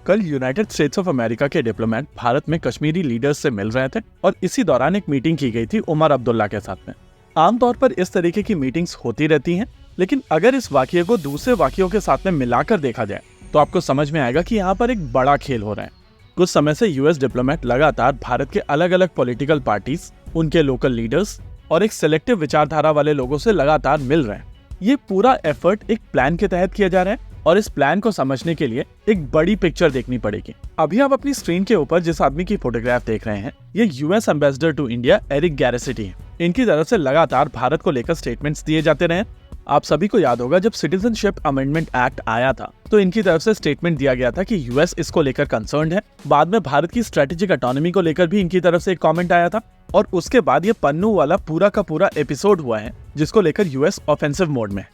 कल United states of America के diplomat Bharat में कश्मीरी लीडर्स से मिल रहे थे और इसी दौरान एक मीटिंग की गई थी उमर अब्दुल्ला के साथ में। आमतौर पर इस तरीके की मीटिंग्स होती रहती हैं, लेकिन अगर इस वाकये को दूसरे वाकयों के साथ में मिलाकर देखा जाए तो आपको समझ में आएगा कि यहाँ पर एक बड़ा खेल हो रहा है। कुछ समय से यूएस डिप्लोमेट लगातार भारत के अलग अलग पॉलिटिकल पार्टीज, उनके लोकल लीडर्स और एक सिलेक्टिव विचारधारा वाले लोगों से लगातार मिल रहे हैं। ये पूरा एफर्ट एक प्लान के तहत किया जा रहा है और इस प्लान को समझने के लिए एक बड़ी पिक्चर देखनी पड़ेगी। अभी आप अपनी स्क्रीन के ऊपर जिस आदमी की फोटोग्राफ देख रहे हैं, ये US ambassador to India Eric Garcetti है। इनकी तरफ से लगातार भारत को लेकर स्टेटमेंट्स दिए जाते रहे। आप सभी को याद होगा, जब सिटीजनशिप अमेंडमेंट एक्ट आया था तो इनकी तरफ से स्टेटमेंट दिया गया था कि यूएस इसको लेकर कंसर्न्ड है। बाद में भारत की स्ट्रेटेजिक ऑटोनॉमी को लेकर भी इनकी तरफ से एक कमेंट आया था और उसके बाद ये पन्नू वाला पूरा का पूरा एपिसोड हुआ है जिसको लेकर यूएस ऑफेंसिव मोड में।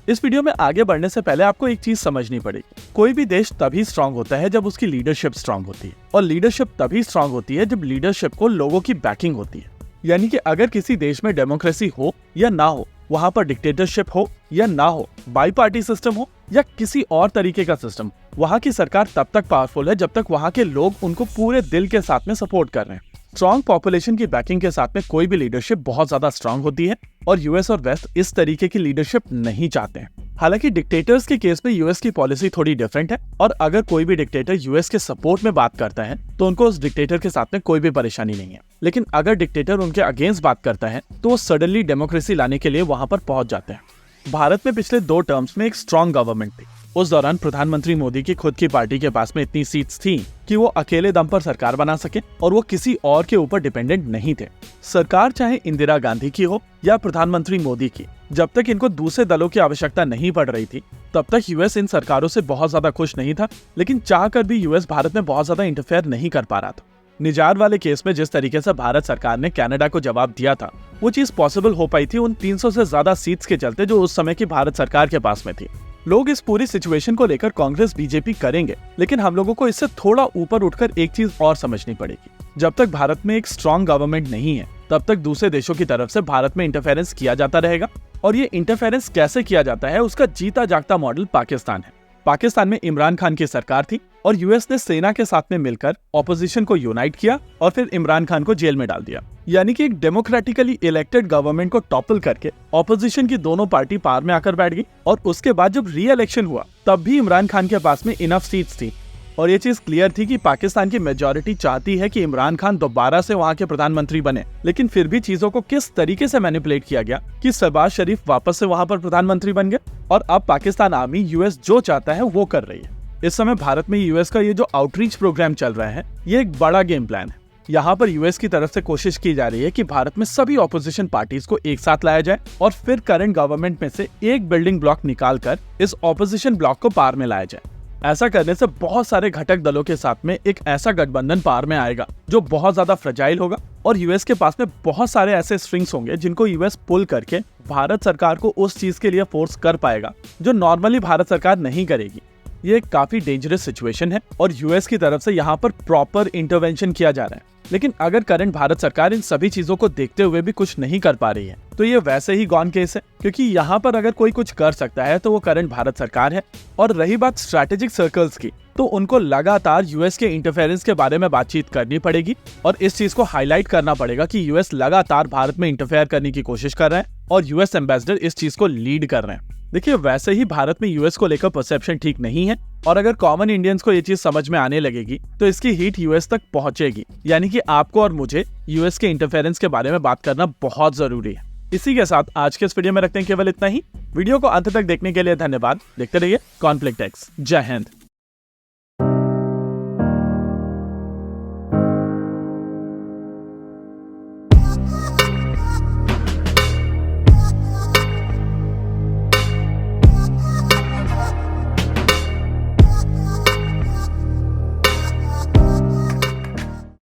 इस वीडियो में आगे बढ़ने से पहले आपको एक चीज समझनी पड़ेगी। कोई भी देश तभी स्ट्रांग होता है जब उसकी लीडरशिप स्ट्रांग होती है, और लीडरशिप तभी स्ट्रांग होती है जब लीडरशिप को लोगों की बैकिंग होती है। यानी कि अगर किसी देश में डेमोक्रेसी हो या ना हो, वहां पर डिक्टेटरशिप हो या ना हो, बाई पार्टी सिस्टम हो या किसी और तरीके का सिस्टम, वहां की सरकार तब तक पावरफुल है जब तक वहां के लोग उनको पूरे दिल के साथ में सपोर्ट कर रहे हैं। स्ट्रॉन्ग पॉपुलेशन की बैकिंग के साथ में कोई भी लीडरशिप बहुत ज्यादा स्ट्रांग होती है, और यूएस और वेस्ट इस तरीके की लीडरशिप नहीं चाहते हैं। हालांकि डिक्टेटर्स के केस में यूएस की पॉलिसी थोड़ी डिफरेंट है, और अगर कोई भी डिक्टेटर यूएस के सपोर्ट में बात करता है तो उनको उस डिक्टेटर के साथ में कोई भी परेशानी नहीं है। लेकिन अगर डिक्टेटर उनके अगेंस्ट बात करता है तो वो सडनली डेमोक्रेसी लाने के लिए वहां पर पहुंच जाते हैं। भारत में पिछले 2 टर्म्स में एक स्ट्रॉन्ग गवर्नमेंट थी। उस दौरान प्रधानमंत्री मोदी की खुद की पार्टी के पास में इतनी सीट्स थी कि वो अकेले दम पर सरकार बना सके और वो किसी और के ऊपर डिपेंडेंट नहीं थे। सरकार चाहे इंदिरा गांधी की हो या प्रधानमंत्री मोदी की, जब तक इनको दूसरे दलों की आवश्यकता नहीं पड़ रही थी तब तक यूएस इन सरकारों से बहुत ज्यादा खुश नहीं था। लेकिन चाहकर भी यूएस भारत में बहुत ज्यादा इंटरफेयर नहीं कर पा रहा था। निजार वाले केस में जिस तरीके से भारत सरकार ने कनाडा को जवाब दिया था, वो चीज पॉसिबल हो पाई थी उन 300 से ज्यादा सीट्स के चलते जो उस समय की भारत सरकार के पास में थी। लोग इस पूरी सिचुएशन को लेकर कांग्रेस बीजेपी करेंगे, लेकिन हम लोगों को इससे थोड़ा ऊपर उठकर एक चीज और समझनी पड़ेगी। जब तक भारत में एक स्ट्रॉन्ग गवर्नमेंट नहीं है तब तक दूसरे देशों की तरफ से भारत में इंटरफेरेंस किया जाता रहेगा, और ये इंटरफेरेंस कैसे किया जाता है उसका जीता जागता मॉडल पाकिस्तान है। पाकिस्तान में इमरान खान की सरकार थी और यूएस ने सेना के साथ में मिलकर ऑपोजिशन को यूनाइट किया और फिर इमरान खान को जेल में डाल दिया। यानी कि एक डेमोक्रेटिकली इलेक्टेड गवर्नमेंट को टॉपल करके ऑपोजिशन की दोनों पार्टी पार में आकर बैठ गई, और उसके बाद जब री इलेक्शन हुआ तब भी इमरान खान के पास में इनफ सीट्स थी, और ये चीज क्लियर थी कि पाकिस्तान की मेजॉरिटी चाहती है कि इमरान खान दोबारा से वहां के प्रधानमंत्री बने। लेकिन फिर भी चीजों को किस तरीके से मैनिपुलेट किया गया कि शहबाज शरीफ वापस से वहां पर प्रधानमंत्री बन गए, और अब पाकिस्तान आर्मी यूएस जो चाहता है वो कर रही है। इस समय भारत में यूएस का ये जो आउटरीच प्रोग्राम चल रहा है, ये एक बड़ा गेम प्लान है। यहाँ पर यूएस की तरफ से कोशिश की जा रही है कि भारत में सभी ऑपोजिशन पार्टीज को एक साथ लाया जाए और फिर करंट गवर्नमेंट में से एक बिल्डिंग ब्लॉक निकालकर इस ऑपोजिशन ब्लॉक को पार में लाया जाए। ऐसा करने से बहुत सारे घटक दलों के साथ में एक ऐसा गठबंधन पार में आएगा जो बहुत ज्यादा फ्रेजाइल होगा, और यूएस के पास में बहुत सारे ऐसे स्ट्रिंग्स होंगे जिनको यूएस पुल करके भारत सरकार को उस चीज के लिए फोर्स कर पाएगा जो नॉर्मली भारत सरकार नहीं करेगी। ये एक काफी डेंजरस सिचुएशन है और यूएस की तरफ से यहाँ पर प्रॉपर इंटरवेंशन किया जा रहा है। लेकिन अगर करंट भारत सरकार इन सभी चीजों को देखते हुए भी कुछ नहीं कर पा रही है तो ये वैसे ही गॉन केस है, क्योंकि यहाँ पर अगर कोई कुछ कर सकता है तो वो करंट भारत सरकार है। और रही बात स्ट्रैटेजिक सर्कल्स की, तो उनको लगातार यूएस के इंटरफेरेंस के बारे में बातचीत करनी पड़ेगी और इस चीज को हाईलाइट करना पड़ेगा कि यूएस लगातार भारत में इंटरफेयर करने की कोशिश कर रहे हैं और यूएस एम्बेसडर इस चीज को लीड कर रहे हैं। देखिए, वैसे ही भारत में यूएस को लेकर परसेप्शन ठीक नहीं है, और अगर कॉमन इंडियंस को ये चीज समझ में आने लगेगी तो इसकी हीट यूएस तक पहुंचेगी। यानी कि आपको और मुझे यूएस के इंटरफेरेंस के बारे में बात करना बहुत जरूरी है। इसी के साथ आज के इस वीडियो में रखते हैं केवल इतना ही। वीडियो को अंत तक देखने के लिए धन्यवाद। देखते रहिए कॉन्फ्लिक्ट एक्स। जय हिंद।